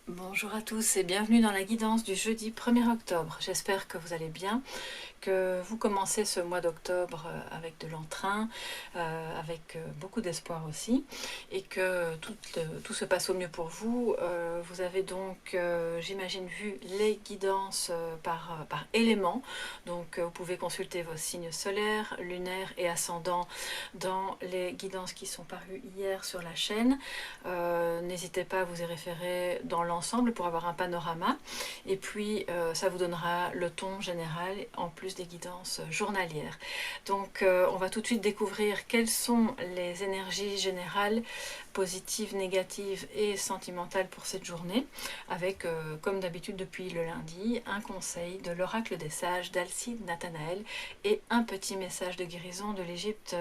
Bonjour à tous et bienvenue dans la guidance du jeudi 1er octobre. J'espère que vous allez bien, que vous commencez ce mois d'octobre avec de l'entrain, avec beaucoup d'espoir aussi, et que tout se passe au mieux pour vous. Vous avez donc, j'imagine, vu les guidances par éléments. Donc vous pouvez consulter vos signes solaires, lunaires et ascendants dans les guidances qui sont parues hier sur la chaîne. N'hésitez pas à vous y référer dans l'ensemble pour avoir un panorama, et puis ça vous donnera le ton général en plus des guidances journalières. Donc on va tout de suite découvrir quelles sont les énergies générales, positives, négatives et sentimentales pour cette journée, avec comme d'habitude depuis le lundi, un conseil de l'oracle des sages d'Alcide Nathanaël et un petit message de guérison de l'Égypte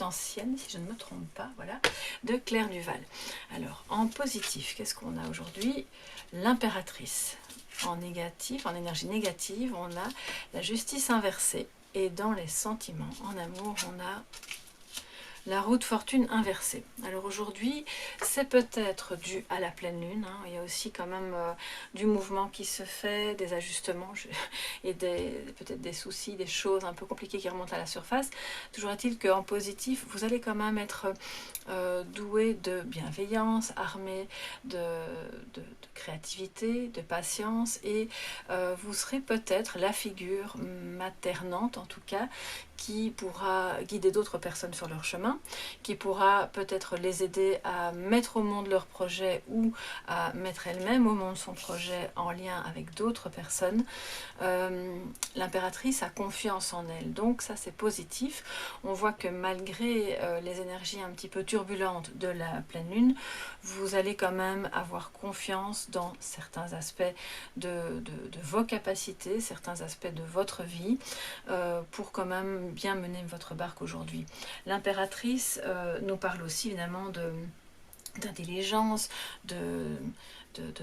ancienne, si je ne me trompe pas, voilà, de Claire Duval. Alors, en positif, qu'est-ce qu'on a aujourd'hui? L'impératrice. En négatif, en énergie négative, on a la justice inversée. Et dans les sentiments, en amour, on a la roue de fortune inversée. Alors aujourd'hui, c'est peut-être dû à la pleine lune, hein. Il y a aussi quand même du mouvement qui se fait, des ajustements et peut-être des soucis, des choses un peu compliquées qui remontent à la surface. Toujours est-il qu'en positif, vous allez quand même être doué de bienveillance, armé de créativité, de patience, et vous serez peut-être la figure maternante en tout cas, qui pourra guider d'autres personnes sur leur chemin, qui pourra peut-être les aider à mettre au monde leur projet ou à mettre elle-même au monde son projet en lien avec d'autres personnes. L'impératrice a confiance en elle, donc ça c'est positif. On voit que malgré les énergies un petit peu turbulentes de la pleine lune, vous allez quand même avoir confiance dans certains aspects de vos capacités, certains aspects de votre vie, pour quand même bien mener votre barque aujourd'hui. L'impératrice nous parle aussi évidemment d'intelligence, de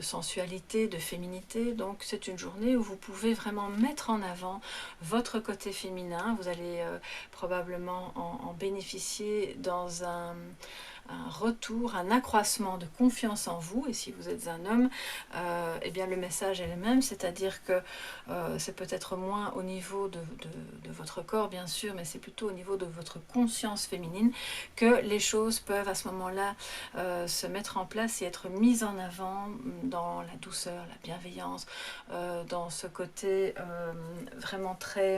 sensualité, de féminité. Donc c'est une journée où vous pouvez vraiment mettre en avant votre côté féminin. Vous allez probablement en bénéficier dans un retour, un accroissement de confiance en vous. Et si vous êtes un homme, eh bien le message est le même, c'est-à-dire que c'est peut-être moins au niveau de votre corps bien sûr, mais c'est plutôt au niveau de votre conscience féminine que les choses peuvent à ce moment-là se mettre en place et être mises en avant dans la douceur, la bienveillance, dans ce côté vraiment très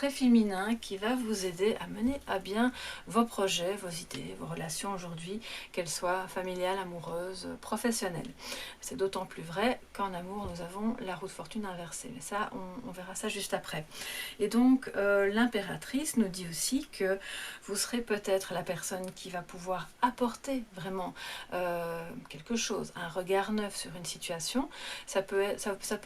féminin qui va vous aider à mener à bien vos projets, vos idées, vos relations aujourd'hui, qu'elles soient familiales, amoureuses, professionnelles. C'est d'autant plus vrai qu'en amour, nous avons la roue de fortune inversée. Mais ça, on verra ça juste après. Et donc, l'impératrice nous dit aussi que vous serez peut-être la personne qui va pouvoir apporter vraiment quelque chose, un regard neuf sur une situation. Ça peut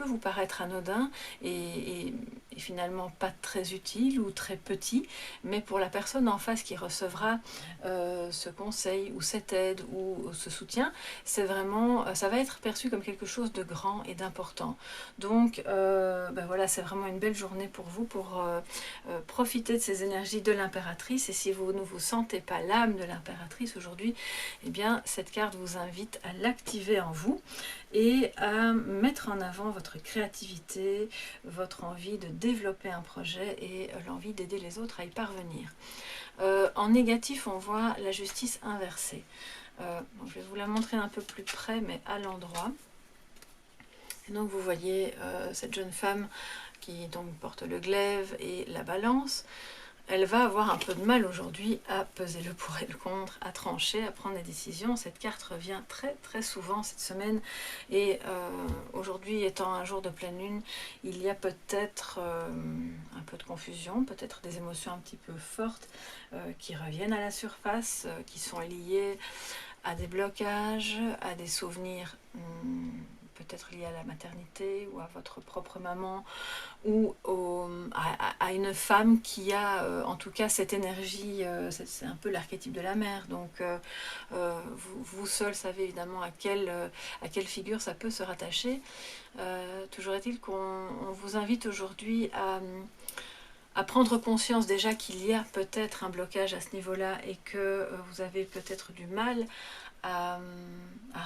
vous paraître anodin et finalement pas très utile ou très petit, mais pour la personne en face qui recevra ce conseil ou cette aide ou ce soutien, c'est vraiment, ça va être perçu comme quelque chose de grand et d'important. Donc ben voilà, c'est vraiment une belle journée pour vous, pour profiter de ces énergies de l'impératrice. Et si vous ne vous sentez pas l'âme de l'impératrice aujourd'hui, eh bien cette carte vous invite à l'activer en vous et à mettre en avant votre créativité, votre envie de développer un projet et l'envie d'aider les autres à y parvenir. En négatif, on voit la justice inversée. Donc je vais vous la montrer un peu plus près, mais à l'endroit. Et donc vous voyez cette jeune femme qui donc porte le glaive et la balance. Elle va avoir un peu de mal aujourd'hui à peser le pour et le contre, à trancher, à prendre des décisions. Cette carte revient très souvent cette semaine. Et aujourd'hui, étant un jour de pleine lune, il y a peut-être un peu de confusion, peut-être des émotions un petit peu fortes qui reviennent à la surface, qui sont liées à des blocages, à des souvenirs peut-être liés à la maternité ou à votre propre maman, ou à une femme qui a en tout cas cette énergie, c'est un peu l'archétype de la mère, donc vous seul savez évidemment à quelle figure ça peut se rattacher. Toujours est-il qu'on vous invite aujourd'hui à prendre conscience déjà qu'il y a peut-être un blocage à ce niveau-là et que vous avez peut-être du mal à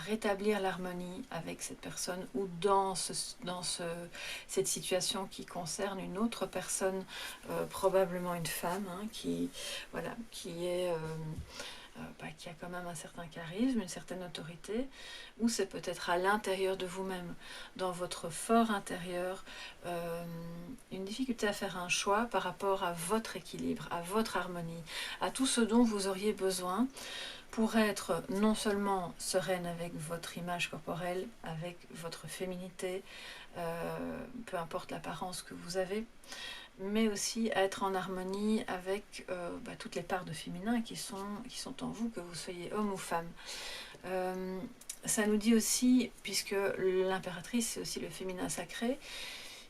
rétablir l'harmonie avec cette personne ou dans cette situation qui concerne une autre personne, probablement une femme, hein, voilà, qui a quand même un certain charisme, une certaine autorité, ou c'est peut-être à l'intérieur de vous-même, dans votre fort intérieur, une difficulté à faire un choix par rapport à votre équilibre, à votre harmonie, à tout ce dont vous auriez besoin pour être non seulement sereine avec votre image corporelle, avec votre féminité, peu importe l'apparence que vous avez, mais aussi à être en harmonie avec toutes les parts de féminin qui sont en vous, que vous soyez homme ou femme. Ça nous dit aussi, puisque l'impératrice c'est aussi le féminin sacré,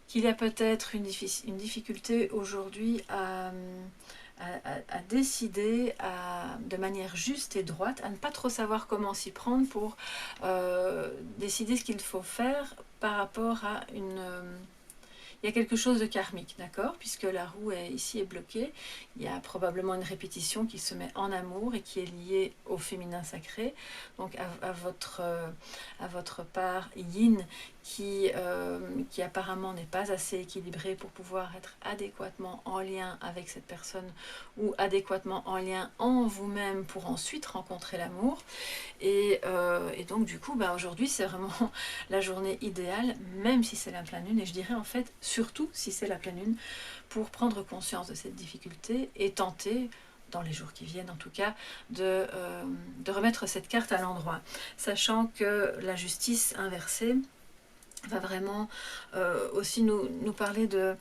qu'il y a peut-être une difficulté aujourd'hui à décider de manière juste et droite, à ne pas trop savoir comment s'y prendre pour décider ce qu'il faut faire par rapport à il y a quelque chose de karmique, d'accord? Puisque la roue ici est bloquée, il y a probablement une répétition qui se met en amour et qui est liée au féminin sacré, donc à votre part yin qui apparemment n'est pas assez équilibrée pour pouvoir être adéquatement en lien avec cette personne ou adéquatement en lien en vous-même pour ensuite rencontrer l'amour. Et donc du coup, aujourd'hui c'est vraiment la journée idéale, même si c'est la pleine lune, et je dirais en fait surtout si c'est la pleine lune, pour prendre conscience de cette difficulté et tenter, dans les jours qui viennent en tout cas, de remettre cette carte à l'endroit, sachant que la justice inversée va vraiment aussi nous parler de...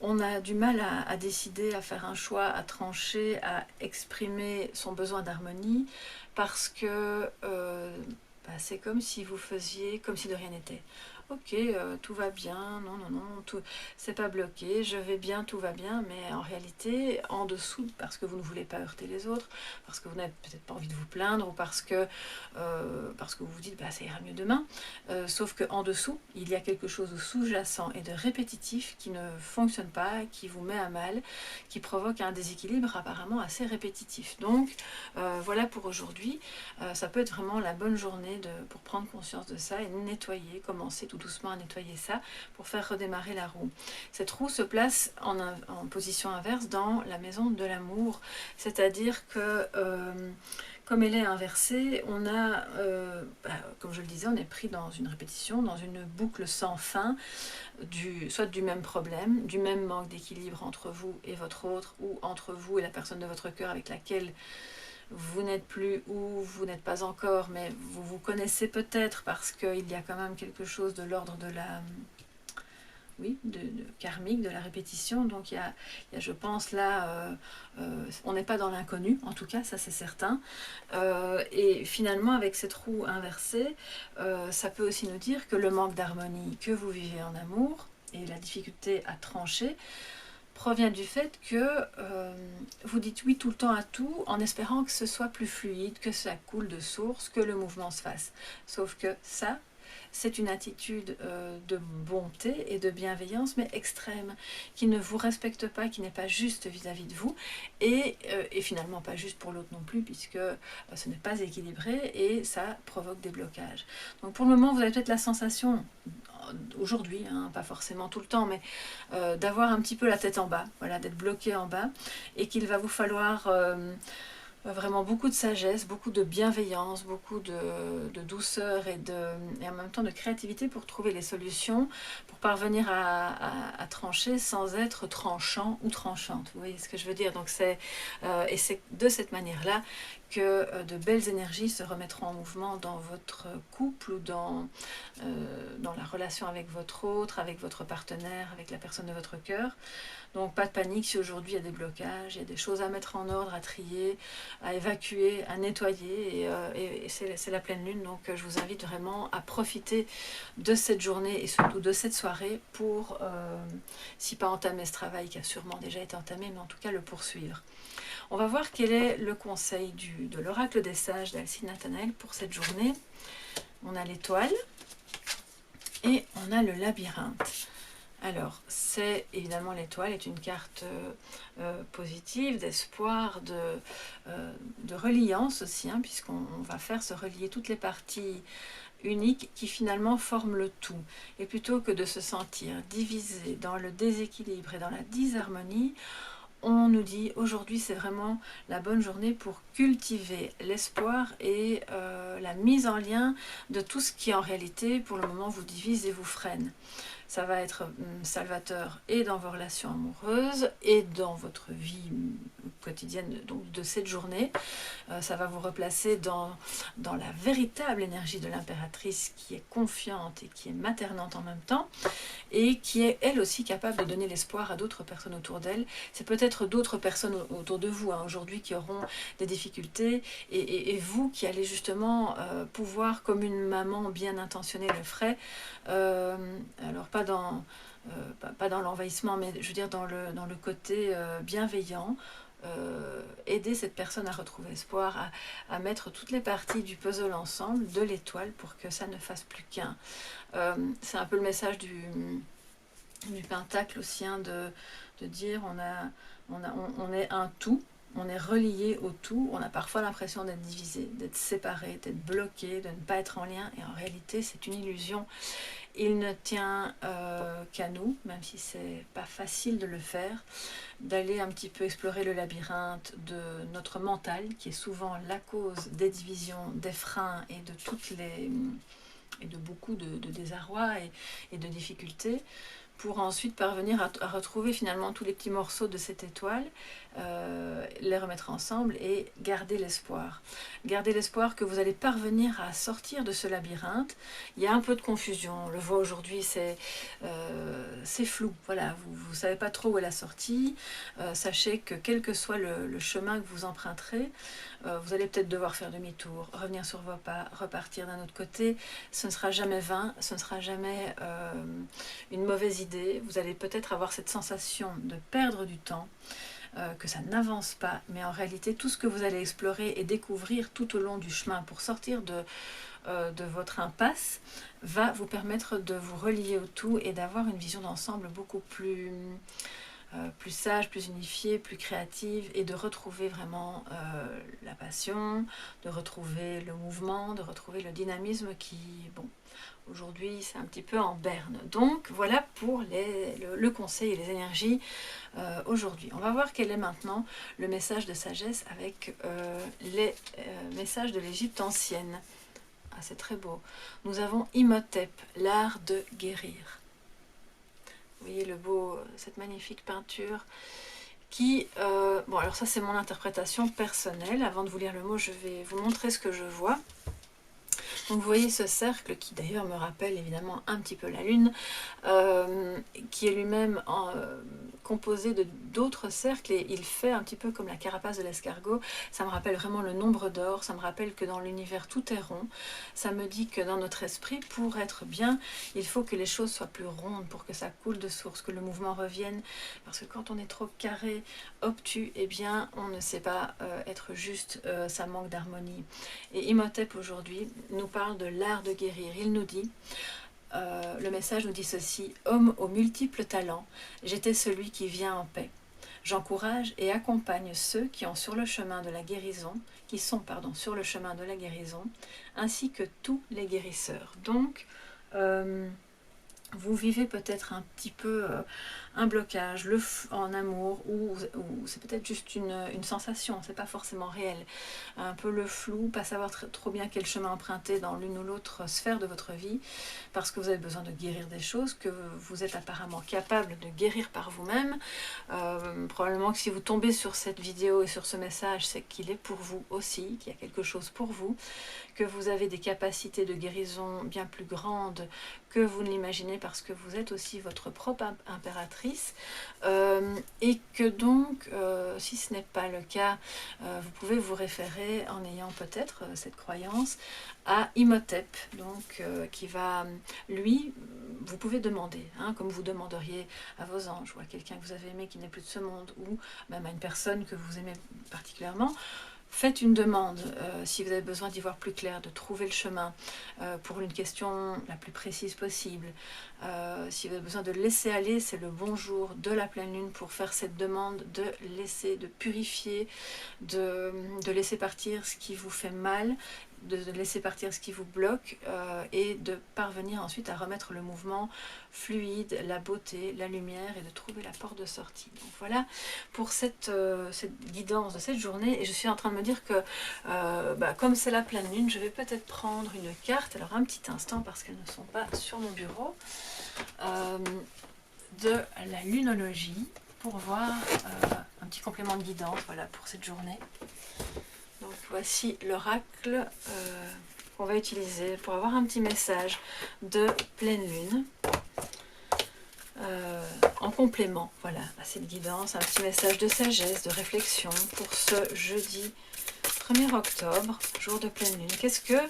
On a du mal à décider, à faire un choix, à trancher, à exprimer son besoin d'harmonie, parce que c'est comme si vous faisiez comme si de rien n'était. Ok, tout va bien, non, c'est pas bloqué, je vais bien, tout va bien, mais en réalité, en dessous, parce que vous ne voulez pas heurter les autres, parce que vous n'avez peut-être pas envie de vous plaindre, ou parce que vous vous dites, ça ira mieux demain, sauf qu'en dessous, il y a quelque chose de sous-jacent et de répétitif qui ne fonctionne pas, qui vous met à mal, qui provoque un déséquilibre apparemment assez répétitif. Donc, voilà pour aujourd'hui. Ça peut être vraiment la bonne journée pour prendre conscience de ça et nettoyer, commencer tout doucement à nettoyer ça pour faire redémarrer la roue. Cette roue se place en position inverse dans la maison de l'amour, c'est-à-dire que comme elle est inversée, on a, comme je le disais, on est pris dans une répétition, dans une boucle sans fin, soit du même problème, du même manque d'équilibre entre vous et votre autre, ou entre vous et la personne de votre cœur avec laquelle vous n'êtes plus ou vous n'êtes pas encore, mais vous vous connaissez peut-être parce qu'il y a quand même quelque chose de l'ordre de la... Oui, de karmique, de la répétition. Donc il y a je pense là, on n'est pas dans l'inconnu, en tout cas, ça c'est certain. Et finalement, avec cette roue inversée, ça peut aussi nous dire que le manque d'harmonie que vous vivez en amour et la difficulté à trancher provient du fait que vous dites oui tout le temps à tout en espérant que ce soit plus fluide, que ça coule de source, que le mouvement se fasse. Sauf que ça, c'est une attitude de bonté et de bienveillance, mais extrême, qui ne vous respecte pas, qui n'est pas juste vis-à-vis de vous, et finalement pas juste pour l'autre non plus, puisque ce n'est pas équilibré, et ça provoque des blocages. Donc pour le moment, vous avez peut-être la sensation, aujourd'hui, hein, pas forcément tout le temps, mais d'avoir un petit peu la tête en bas, voilà, d'être bloqué en bas, et qu'il va vous falloir... vraiment beaucoup de sagesse, beaucoup de bienveillance, beaucoup de douceur et en même temps de créativité pour trouver les solutions, pour parvenir à trancher sans être tranchant ou tranchante. Vous voyez ce que je veux dire? Donc c'est de cette manière-là que de belles énergies se remettront en mouvement dans votre couple ou dans la relation avec votre autre, avec votre partenaire, avec la personne de votre cœur. Donc pas de panique si aujourd'hui il y a des blocages, il y a des choses à mettre en ordre, à trier, à évacuer, à nettoyer, et c'est la pleine lune, donc je vous invite vraiment à profiter de cette journée et surtout de cette soirée pour, si pas entamer ce travail qui a sûrement déjà été entamé, mais en tout cas le poursuivre. On va voir quel est le conseil de l'oracle des sages d'Alcide Nathanaël pour cette journée. On a l'étoile et on a le labyrinthe. Alors, c'est évidemment l'étoile est une carte positive, d'espoir, de reliance aussi, hein, puisqu'on va faire se relier toutes les parties uniques qui finalement forment le tout. Et plutôt que de se sentir divisé dans le déséquilibre et dans la disharmonie, on nous dit aujourd'hui c'est vraiment la bonne journée pour cultiver l'espoir et la mise en lien de tout ce qui en réalité pour le moment vous divise et vous freine. Ça va être salvateur et dans vos relations amoureuses et dans votre vie quotidienne donc de cette journée. Ça va vous replacer dans la véritable énergie de l'impératrice qui est confiante et qui est maternante en même temps et qui est elle aussi capable de donner l'espoir à d'autres personnes autour d'elle. C'est peut-être d'autres personnes autour de vous hein, aujourd'hui qui auront des difficultés et vous qui allez justement pouvoir, comme une maman bien intentionnée le ferait, alors pas dans l'envahissement, mais je veux dire dans le côté bienveillant, aider cette personne à retrouver espoir, à mettre toutes les parties du puzzle ensemble, de l'étoile, pour que ça ne fasse plus qu'un. C'est un peu le message du pentacle aussi, hein, de dire on est un tout, on est relié au tout, on a parfois l'impression d'être divisé, d'être séparé, d'être bloqué, de ne pas être en lien, et en réalité c'est une illusion. Il ne tient qu'à nous, même si c'est pas facile de le faire, d'aller un petit peu explorer le labyrinthe de notre mental, qui est souvent la cause des divisions, des freins et de beaucoup de désarroi et de difficultés, pour ensuite parvenir à retrouver finalement tous les petits morceaux de cette étoile, les remettre ensemble et garder l'espoir. Garder l'espoir que vous allez parvenir à sortir de ce labyrinthe. Il y a un peu de confusion, on le voit aujourd'hui, c'est flou. Voilà, vous ne savez pas trop où est la sortie. Sachez que quel que soit le chemin que vous emprunterez, vous allez peut-être devoir faire demi-tour, revenir sur vos pas, repartir d'un autre côté. Ce ne sera jamais vain, ce ne sera jamais une mauvaise idée. Vous allez peut-être avoir cette sensation de perdre du temps, que ça n'avance pas, mais en réalité tout ce que vous allez explorer et découvrir tout au long du chemin pour sortir de votre impasse va vous permettre de vous relier au tout et d'avoir une vision d'ensemble beaucoup plus sage, plus unifiée, plus créative, et de retrouver vraiment la passion, de retrouver le mouvement, de retrouver le dynamisme qui, bon, aujourd'hui c'est un petit peu en berne. Donc voilà pour le conseil et les énergies aujourd'hui. On va voir quel est maintenant le message de sagesse avec les messages de l'Égypte ancienne. Ah, c'est très beau. Nous avons Imhotep, l'art de guérir. Vous voyez cette magnifique peinture qui... bon, alors ça c'est mon interprétation personnelle. Avant de vous lire le mot, je vais vous montrer ce que je vois. Donc vous voyez ce cercle qui d'ailleurs me rappelle évidemment un petit peu la Lune, qui est lui-même composé de d'autres cercles, et il fait un petit peu comme la carapace de l'escargot. Ça me rappelle vraiment le nombre d'or, ça me rappelle que dans l'univers tout est rond. Ça me dit que dans notre esprit, pour être bien, il faut que les choses soient plus rondes, pour que ça coule de source, que le mouvement revienne. Parce que quand on est trop carré, obtus, eh bien on ne sait pas être juste, ça manque d'harmonie. Et Imhotep aujourd'hui nous parle de l'art de guérir. Il nous dit... le message nous dit ceci: homme aux multiples talents, j'étais celui qui vient en paix. J'encourage et accompagne ceux qui sont sur le chemin de la guérison, ainsi que tous les guérisseurs. Donc, vous vivez peut-être un petit peu un blocage en amour, ou c'est peut-être juste une sensation, c'est pas forcément réel, un peu le flou, pas savoir trop bien quel chemin emprunter dans l'une ou l'autre sphère de votre vie, parce que vous avez besoin de guérir des choses que vous êtes apparemment capable de guérir par vous-même. Probablement que si vous tombez sur cette vidéo et sur ce message, c'est qu'il est pour vous aussi, qu'il y a quelque chose pour vous, que vous avez des capacités de guérison bien plus grandes que vous ne l'imaginez, parce que vous êtes aussi votre propre impératrice, et que donc, si ce n'est pas le cas, vous pouvez vous référer, en ayant peut-être cette croyance, à Imhotep, donc qui va, lui, vous pouvez demander, hein, comme vous demanderiez à vos anges, ou à quelqu'un que vous avez aimé qui n'est plus de ce monde, ou même à une personne que vous aimez particulièrement. Faites une demande si vous avez besoin d'y voir plus clair, de trouver le chemin pour une question la plus précise possible. Si vous avez besoin de laisser aller, c'est le bon jour de la pleine lune pour faire cette demande de laisser, de purifier, de laisser partir ce qui vous fait mal, de laisser partir ce qui vous bloque et de parvenir ensuite à remettre le mouvement fluide, la beauté, la lumière et de trouver la porte de sortie. Donc voilà pour cette guidance de cette journée, et je suis en train de me dire que comme c'est la pleine lune, je vais peut-être prendre une carte, alors un petit instant parce qu'elles ne sont pas sur mon bureau, de la lunologie pour voir un petit complément de guidance, voilà, pour cette journée. Donc voici l'oracle qu'on va utiliser pour avoir un petit message de pleine lune en complément, voilà, à cette guidance, un petit message de sagesse, de réflexion pour ce jeudi 1er octobre, jour de pleine lune. Qu'est-ce que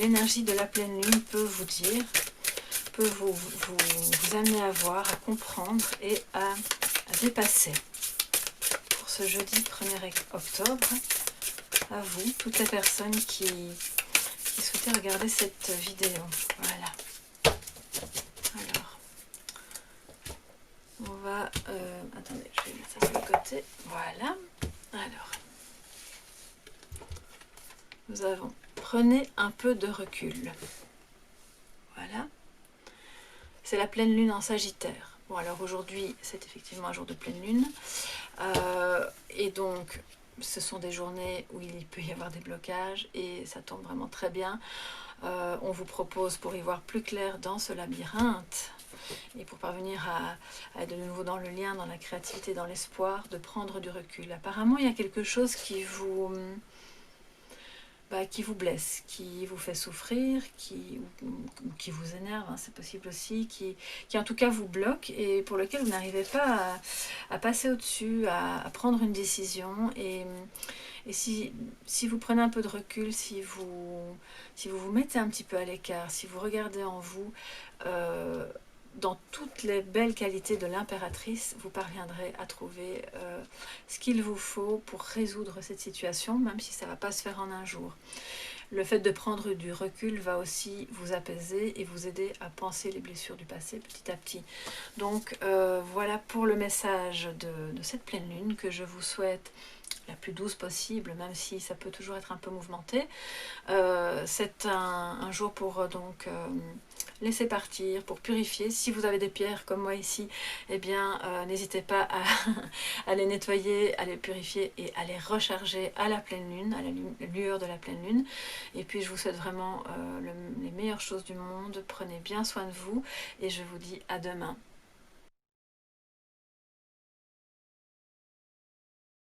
l'énergie de la pleine lune peut vous dire, peut vous amener à voir, à comprendre et à dépasser pour ce jeudi 1er octobre? À vous, toutes les personnes qui souhaitaient regarder cette vidéo. Voilà. Alors, on va... attendez, je vais mettre ça sur le côté. Voilà. Alors, nous avons... Prenez un peu de recul. Voilà. C'est la pleine lune en Sagittaire. Bon, alors aujourd'hui, c'est effectivement un jour de pleine lune. Et donc... Ce sont des journées où il peut y avoir des blocages et ça tombe vraiment très bien. On vous propose, pour y voir plus clair dans ce labyrinthe et pour parvenir à être de nouveau dans le lien, dans la créativité, dans l'espoir, de prendre du recul. Apparemment, il y a quelque chose qui vous blesse, qui vous fait souffrir, qui vous énerve, hein, c'est possible aussi, qui en tout cas vous bloque et pour lequel vous n'arrivez pas à passer au-dessus, à prendre une décision. Et si vous prenez un peu de recul, si vous vous mettez un petit peu à l'écart, si vous regardez en vous, dans toutes les belles qualités de l'impératrice, vous parviendrez à trouver ce qu'il vous faut pour résoudre cette situation, même si ça ne va pas se faire en un jour. Le fait de prendre du recul va aussi vous apaiser et vous aider à penser les blessures du passé petit à petit. Donc voilà pour le message de cette pleine lune que je vous souhaite la plus douce possible, même si ça peut toujours être un peu mouvementé. C'est un jour pour laisser partir, pour purifier. Si vous avez des pierres comme moi ici, eh bien n'hésitez pas à les nettoyer, à les purifier et à les recharger à la pleine lune, à la lueur de la pleine lune. Et puis je vous souhaite vraiment les meilleures choses du monde. Prenez bien soin de vous et je vous dis à demain.